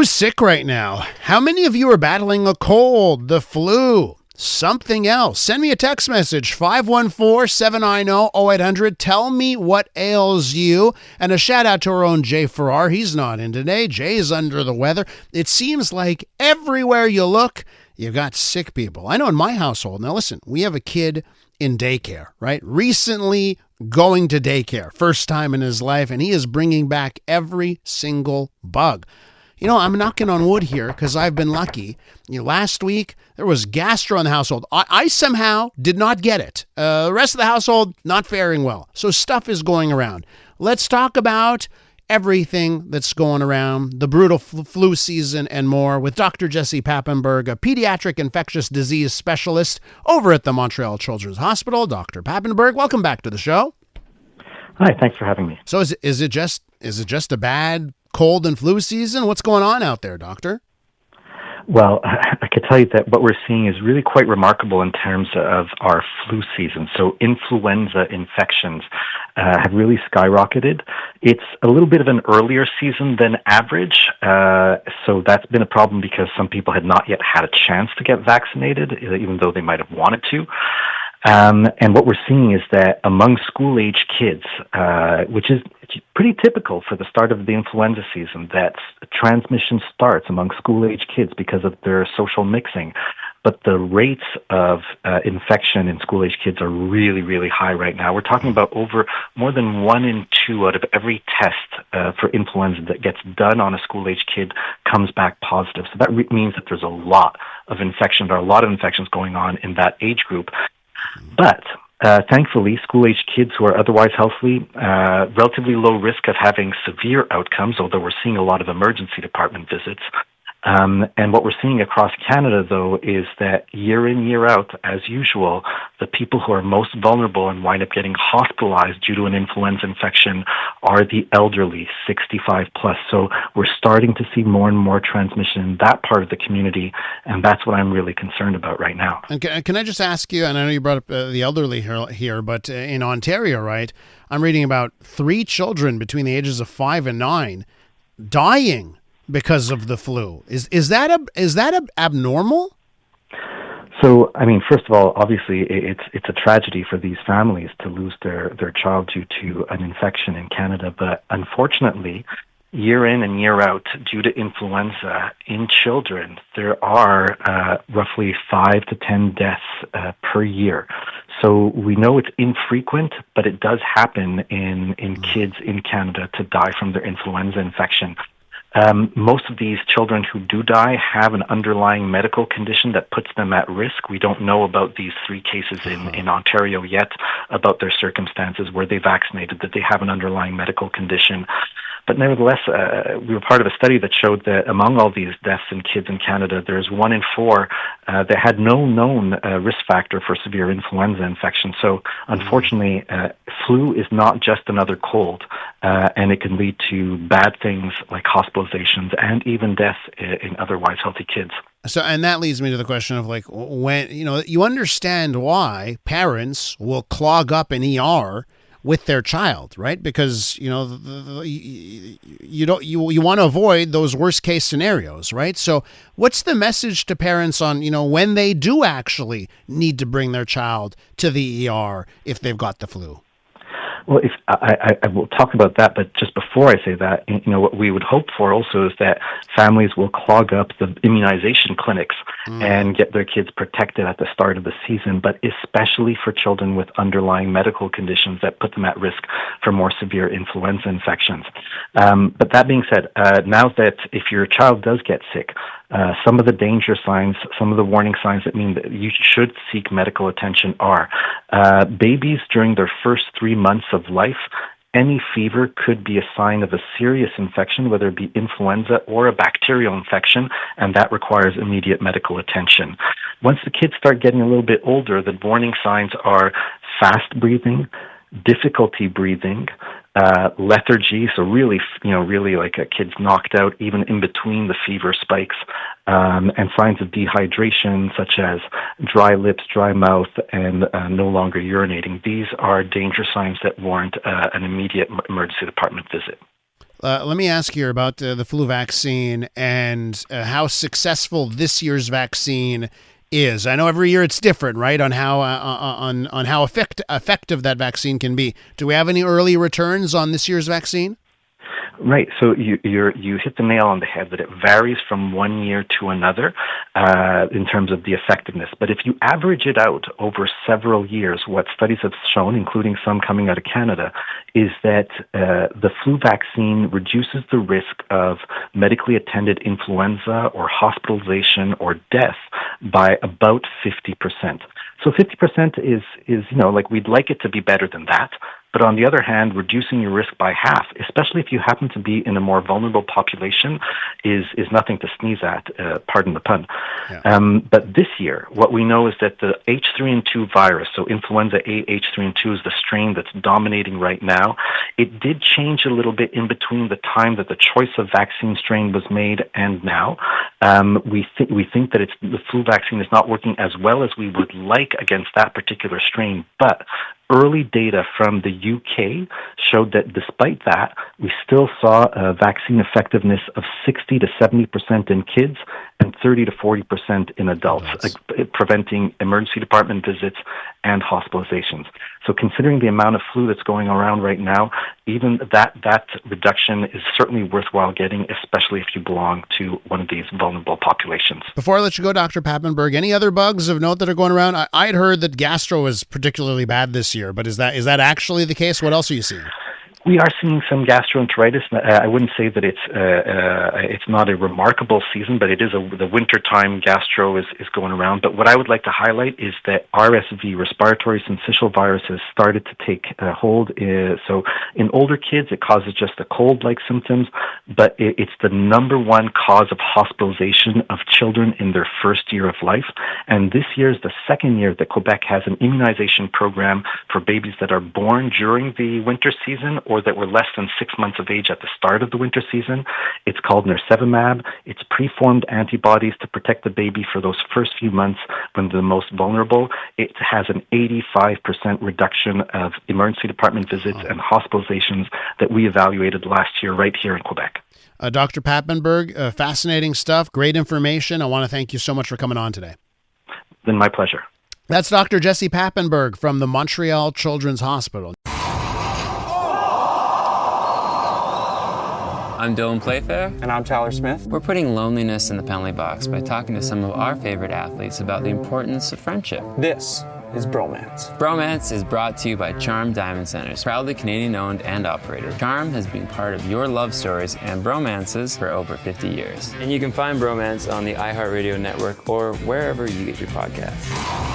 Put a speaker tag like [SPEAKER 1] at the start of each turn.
[SPEAKER 1] Who's sick right now? How many of you are battling a cold, the flu, something else? Send me a text message, 514-790-0800. Tell me what ails you. And a shout out to our own Jay Farrar. He's not in today. Jay's under the weather. It seems like everywhere you look, you've got sick people. I know in my household, now listen, we have a kid in daycare, right? Recently going to daycare, first time in his life, and he is bringing back every single bug. You know, I'm knocking on wood here because I've been lucky. Last week, there was gastro in the household. I somehow did not get it. The rest of the household, not faring well. So stuff is going around. Let's talk about everything that's going around, the brutal flu season and more with Dr. Jesse Papenburg, a pediatric infectious disease specialist over at the Montreal Children's Hospital. Dr. Papenburg, welcome back to the show.
[SPEAKER 2] Hi, thanks for having me.
[SPEAKER 1] So is it just a bad cold and flu season? What's going on out there, doctor?
[SPEAKER 2] Well, I can tell you that what we're seeing is really quite remarkable in terms of our flu season. So influenza infections have really skyrocketed. It's a little bit of an earlier season than average. So that's been a problem because some people had not yet had a chance to get vaccinated, even though they might have wanted to. And what we're seeing is that among school-age kids, which is pretty typical for the start of the influenza season, that transmission starts among school-age kids because of their social mixing. But the rates of infection in school-age kids are really, really high right now. We're talking about over more than 1 in 2 out of every test for influenza that gets done on a school-age kid comes back positive. So that means that there's a lot of infections going on in that age group. But thankfully, school-age kids who are otherwise healthy, relatively low risk of having severe outcomes, although we're seeing a lot of emergency department visits. And what we're seeing across Canada, though, is that year in, year out, as usual, the people who are most vulnerable and wind up getting hospitalized due to an influenza infection are the elderly, 65 plus. So we're starting to see more and more transmission in that part of the community, and that's what I'm really concerned about right now.
[SPEAKER 1] And can I just ask you, and I know you brought up the elderly here, but in Ontario, right, I'm reading about 3 children between the ages of 5 and 9 dying because of the flu. Is that abnormal?
[SPEAKER 2] So, I mean, first of all, obviously, it's a tragedy for these families to lose their child due to an infection in Canada. But unfortunately, year in and year out, due to influenza in children, there are roughly 5 to 10 deaths per year. So we know it's infrequent, but it does happen in kids in Canada to die from their influenza infection. Most of these children who do die have an underlying medical condition that puts them at risk. We don't know about these 3 cases in Ontario yet, about their circumstances, were they vaccinated, that they have an underlying medical condition. But nevertheless, we were part of a study that showed that among all these deaths in kids in Canada, there's 1 in 4 that had no known risk factor for severe influenza infection. So unfortunately, flu is not just another cold, and it can lead to bad things like hospitalizations and even death in otherwise healthy kids.
[SPEAKER 1] So, and that leads me to the question of like, when, you understand why parents will clog up an ER with their child, right? Because you want to avoid those worst case scenarios, right? So what's the message to parents on when they do actually need to bring their child to the ER if they've got the flu?
[SPEAKER 2] Well, if I will talk about that, but just before I say that, what we would hope for also is that families will clog up the immunization clinics and get their kids protected at the start of the season, but especially for children with underlying medical conditions that put them at risk for more severe influenza infections. But that being said, now that if your child does get sick, some of the danger signs, some of the warning signs that mean that you should seek medical attention are babies during their first 3 months of life. Any fever could be a sign of a serious infection, whether it be influenza or a bacterial infection, and that requires immediate medical attention. Once the kids start getting a little bit older, the warning signs are fast breathing, difficulty breathing, lethargy, so really like a kid's knocked out even in between the fever spikes, and signs of dehydration such as dry lips, dry mouth, and no longer urinating. These are danger signs that warrant an immediate emergency department visit.
[SPEAKER 1] Let me ask you about the flu vaccine and how successful this year's vaccine is. I know every year it's different, right? On how on how effective that vaccine can be. Do we have any early returns on this year's vaccine?
[SPEAKER 2] Right. So you hit the nail on the head that it varies from one year to another in terms of the effectiveness. But if you average it out over several years, what studies have shown, including some coming out of Canada, is that the flu vaccine reduces the risk of medically attended influenza or hospitalization or death by about 50%. So 50% is like we'd like it to be better than that. But on the other hand, reducing your risk by half, especially if you happen to be in a more vulnerable population, is nothing to sneeze at, pardon the pun. Yeah. But this year, what we know is that the H3N2 virus, so influenza A H3N2 is the strain that's dominating right now. It did change a little bit in between the time that the choice of vaccine strain was made and now. We think that the flu vaccine is not working as well as we would like against that particular strain, but early data from the UK showed that despite that, we still saw a vaccine effectiveness of 60 to 70% in kids and 30 to 40% in adults, preventing emergency department visits and hospitalizations. So considering the amount of flu that's going around right now, even that reduction is certainly worthwhile getting, especially if you belong to one of these vulnerable populations.
[SPEAKER 1] Before I let you go, Dr. Papenburg, any other bugs of note that are going around? I'd heard that gastro was particularly bad this year, but is that actually the case? What else are you seeing?
[SPEAKER 2] We are seeing some gastroenteritis. I wouldn't say that it's not a remarkable season, but it is the wintertime gastro is going around. But what I would like to highlight is that RSV, respiratory syncytial virus, has started to take hold. So in older kids, it causes just the cold-like symptoms, but it's the number one cause of hospitalization of children in their first year of life. And this year is the second year that Quebec has an immunization program for babies that are born during the winter season or that were less than 6 months of age at the start of the winter season. It's called nirsevimab. It's preformed antibodies to protect the baby for those first few months when they're the most vulnerable. It has an 85% reduction of emergency department visits and hospitalizations that we evaluated last year right here in Quebec.
[SPEAKER 1] Dr. Papenburg, fascinating stuff, great information. I want to thank you so much for coming on today.
[SPEAKER 2] Then my pleasure.
[SPEAKER 1] That's Dr. Jesse Papenburg from the Montreal Children's Hospital.
[SPEAKER 3] I'm Dylan Playfair.
[SPEAKER 4] And I'm Tyler Smith.
[SPEAKER 3] We're putting loneliness in the penalty box by talking to some of our favorite athletes about the importance of friendship.
[SPEAKER 4] This is Bromance.
[SPEAKER 3] Bromance is brought to you by Charm Diamond Centers, proudly Canadian-owned and operated. Charm has been part of your love stories and bromances for over 50 years.
[SPEAKER 5] And you can find Bromance on the iHeartRadio network or wherever you get your podcasts.